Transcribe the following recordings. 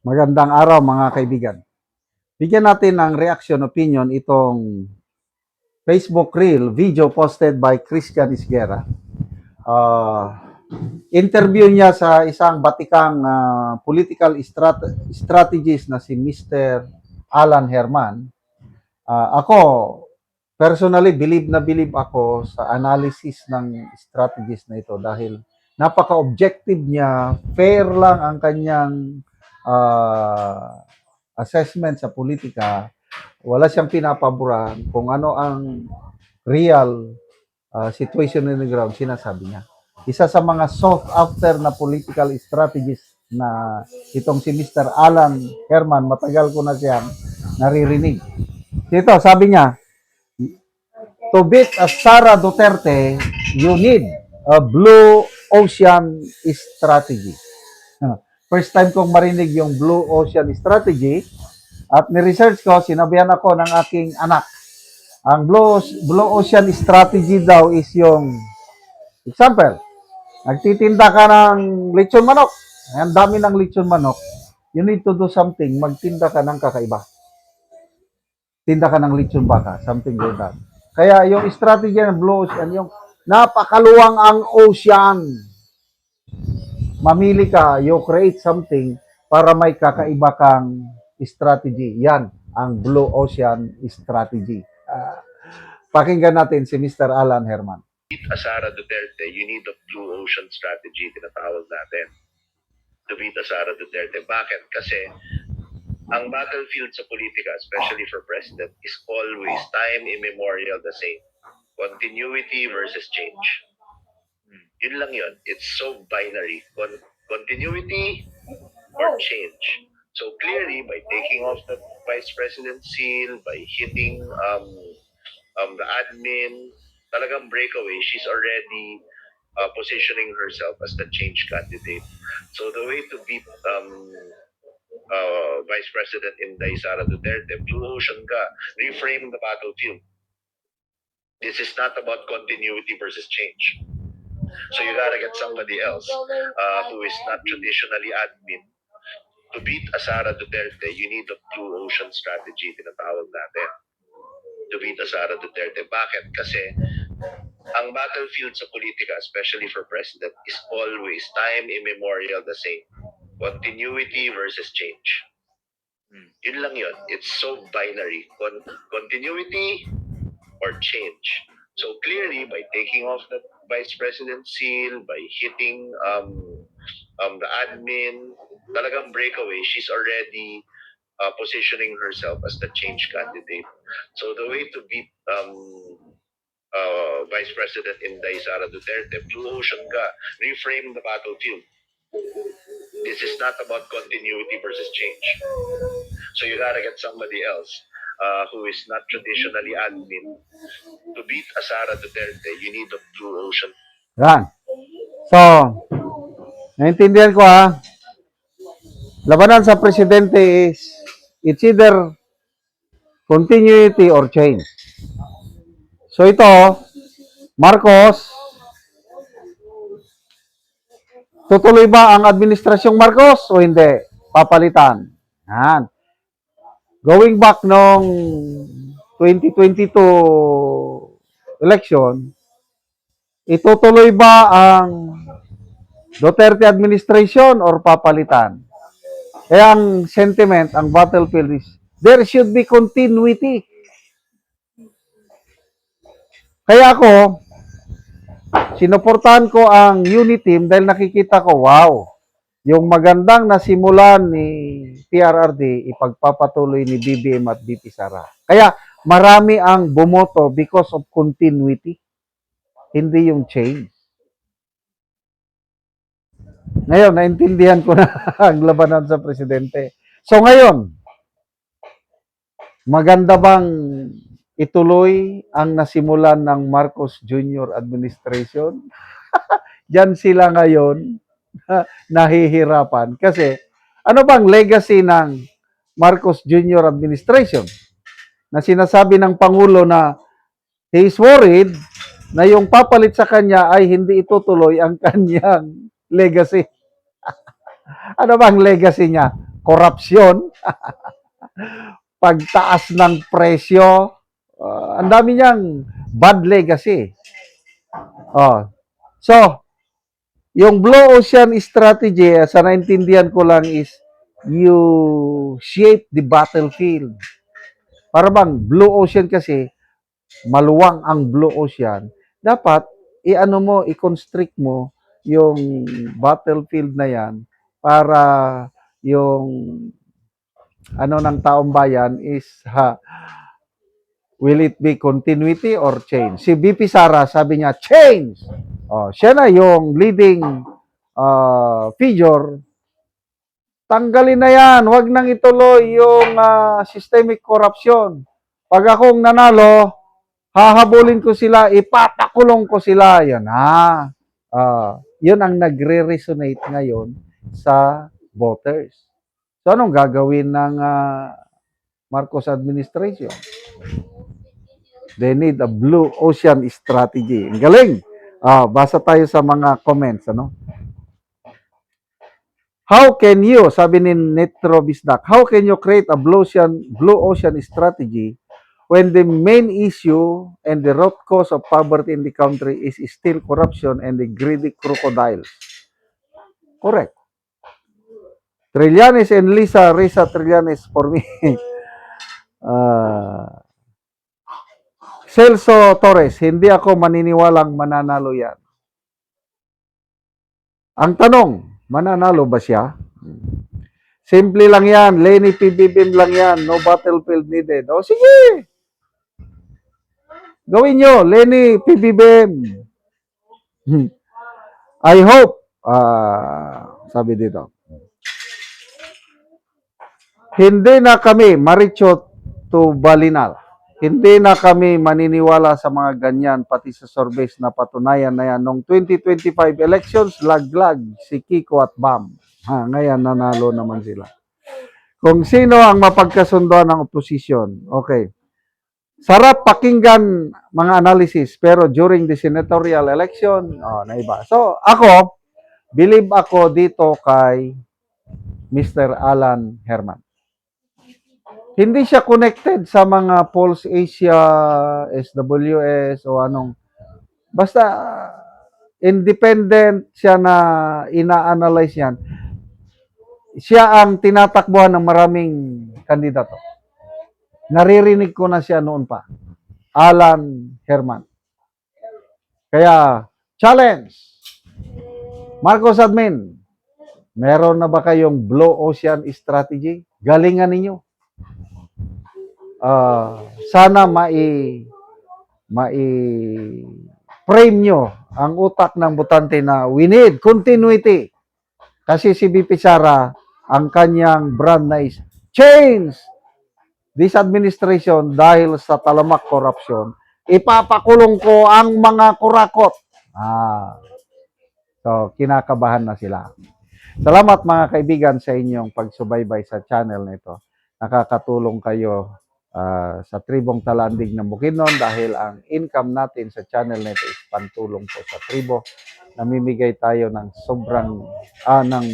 Magandang araw mga kaibigan. Bigyan natin ng reaction opinion itong Facebook Reel video posted by Christian Isguera. Interview niya sa isang batikang political strategist na si Mr. Alan Herman. Ako, personally, believe ako sa analysis ng strategist na ito dahil napaka-objective niya, fair lang ang kanyang assessment sa politika. Wala siyang pinapaboran kung ano ang real situation in the ground, sinasabi niya. Isa sa mga sought-after na political strategist na itong si Mr. Alan Herman, matagal ko na siyang naririnig. Ito, sabi niya, to beat Sara Duterte, you need a blue ocean strategy. First time kong marinig yung blue ocean strategy at ni-research ko, sinabihan ako ng aking anak. Ang blue ocean strategy daw is yung, example, nagtitinda ka ng lechon manok. Ang dami ng lechon manok. You need to do something. Magtinda ka ng kakaiba. Tinda ka ng lechon baka. Something like that. Kaya yung strategy ng blue ocean, yung napakaluwang ang ocean. Mamili ka, you create something para may kakaiba kang strategy. Yan ang blue ocean strategy. Pakinggan natin si Mr. Alan Herman. Sara Duterte, you need a blue ocean strategy, tinatawag natin. To beat Sara Duterte. Bakit? Kasi ang battlefield sa politika, especially for president, is always time immemorial the same. Continuity versus change. Yun lang yun. It's so binary. Continuity or change. So clearly, by taking off the vice president seal, by hitting the admin, talagang breakaway, she's already positioning herself as the change candidate. So the way to beat Vice President Inday Sara Duterte, blue ocean ka, reframe the battlefield. This is not about continuity versus change. So you gotta get somebody else who is not traditionally admin. To beat Sara Duterte, you need a blue ocean strategy, tinatawag natin. To beat Sara Duterte. Bakit? Kasi ang battlefield sa politika, especially for president, is always time immemorial the same. Continuity versus change. Yun lang yun. It's so binary. Continuity or change. So clearly, by taking off the vice president seal, by hitting the admin, talagang breakaway, she's already positioning herself as the change candidate. So the way to beat Vice President Inday Sara Duterte, blue ocean ka, reframe the battlefield. This is not about continuity versus change. So you gotta get somebody else who is not traditionally admin. To beat Sara Duterte, you need a blue ocean. Yan. So, naintindihan ko ha. Labanan sa presidente is, it's either continuity or change. So ito, Marcos, tutuloy ba ang administrasyong Marcos o hindi? Papalitan. Yan. Going back nung 2022 election, itutuloy ba ang Duterte administration or papalitan? Kaya ang sentiment, ang battlefield is, there should be continuity. Kaya ako, sinuportahan ko ang unit team dahil nakikita ko, wow, yung magandang nasimulan ni PRRD, ipagpapatuloy ni BBM at BP Sara. Kaya marami ang bumoto because of continuity, hindi yung change. Ngayon, naintindihan ko na ang labanan sa presidente. So ngayon, maganda bang ituloy ang nasimulan ng Marcos Jr. administration? Diyan sila ngayon nahihirapan. Kasi ano bang legacy ng Marcos Jr. administration? Na sinasabi ng Pangulo na he is worried na yung papalit sa kanya ay hindi itutuloy ang kanyang legacy. Ano bang legacy niya? korupsyon, pagtaas ng presyo, ang dami niyang bad legacy. Oh. So, yung Blue Ocean Strategy, sa naintindihan ko lang is, you shape the battlefield. Para bang Blue Ocean kasi, maluwang ang Blue Ocean, dapat, i-ano mo, i-constrict mo yung battlefield na yan para yung ano ng taong bayan is will it be continuity or change? Si BP Sara, sabi niya, change! Oh, siya na yung leading figure. Tanggalin na yan. Huwag nang ituloy yung systemic corruption. Pag akong nanalo, hahabulin ko sila, ipapakulong ko sila. Yan yun ang nagre-resonate ngayon sa voters. So, anong gagawin ng Marcos administration? They need a Blue Ocean strategy. Ang galing! Basa tayo sa mga comments. Ano? How can you, sabi ni Netro Bisdak, how can you create a Blue Ocean strategy when the main issue and the root cause of poverty in the country is still corruption and the greedy crocodiles? Correct. Trillanes and Risa Trillanes for me. Celso Torres, hindi ako maniniwalang mananalo yan. Ang tanong, mananalo ba siya? Simple lang yan. Lenny PBBM lang yan. No battlefield needed. O sige. Gawin nyo. Lenny PBBM. I hope, sabi dito, hindi na kami maricho to Balinal. Hindi na kami maniniwala sa mga ganyan, pati sa surveys na patunayan na yan. Noong 2025 elections, laglag si Kiko at Bam. Ngayon, nanalo naman sila. Kung sino ang mapagkasundoan ng opposition, okay. Sarap pakinggan mga analysis, pero during the senatorial election, naiba. So, ako, believe ako dito kay Mr. Alan Herman. Hindi siya connected sa mga Pulse Asia, SWS o anong. Basta independent siya na ina-analyze yan. Siya ang tinatakbuhan ng maraming kandidato. Naririnig ko na siya noon pa. Alan Herman. Kaya, challenge! Marcos Admin, meron na ba kayong Blue Ocean strategy? Galingan ninyo. Sana frame nyo ang utak ng botante na we need continuity. Kasi si BP Sara, ang kanyang brand na is change this administration dahil sa talamak corruption. Ipapakulong ko ang mga kurakot. So, kinakabahan na sila. Salamat mga kaibigan sa inyong pagsubaybay sa channel nito. Nakakatulong kayo sa Tribong Talandig ng Bukidnon dahil ang income natin sa channel nito is pantulong po sa tribo. Namimigay tayo ng ng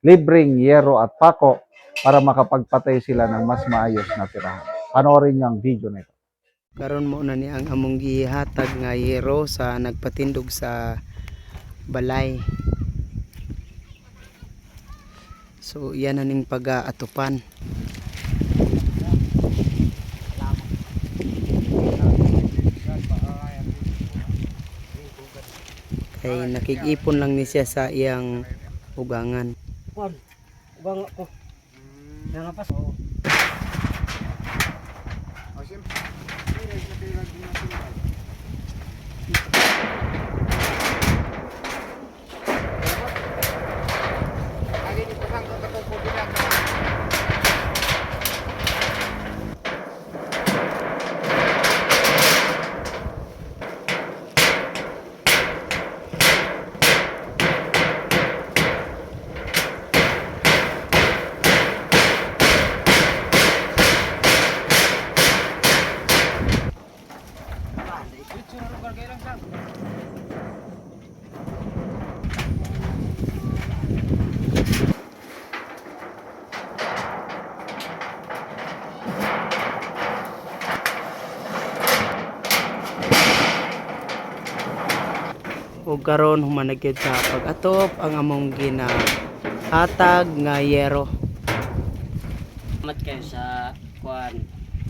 libreng yero at pako para makapagpatay sila ng mas maayos na tirahan. Panoorin niyo ang video nito. Karon mo na ni ang among gihatag nga yero sa nagpatindog sa balay. So yan na ning pag-aatupan. Kay nakig-ipon lang ni siya sa iyang ugangan. Ugang ako. Nangapas. ug karon human na gyud sa pag-atop ang among ginahatag nga yero. Salamat kayo sa kuan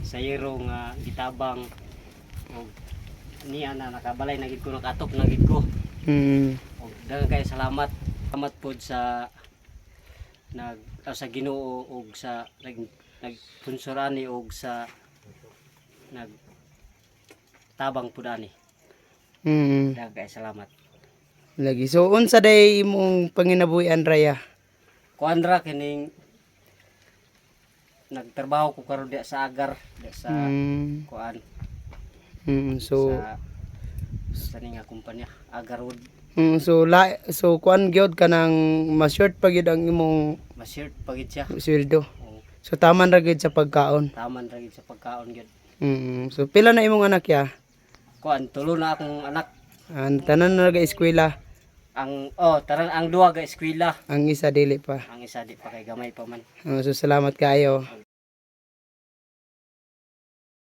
sa yero nga gitabang og niya na nakabalay na gid ko nakatok na gid ko. Og daghang kayo salamat. Salamat pod sa sa Ginoo og sa nagpunsurani og sa tabang pud ani. Daghang kayo salamat. Lagi. So unsa day imong panginabuhian Raya? Kuan ra kining nagtrabaho ko karon diya sa agar diya sa kuan So sa nga kumpanya Agarwood. so kuan gyud kanang ma-short pa gyud ang imong Ma-shirt pagid siya. sweldo. Oo, So taman ra gyud sa pagkaon. taman ra gid sa pagkaon gyud. So pila na imong anak ya? Kuan tulo na akong anak. Tanan na eskwela, Tarang ang duha ga eskwela, ang isa dili pa. ang isa di pa kay gamay pa man. So salamat kayo.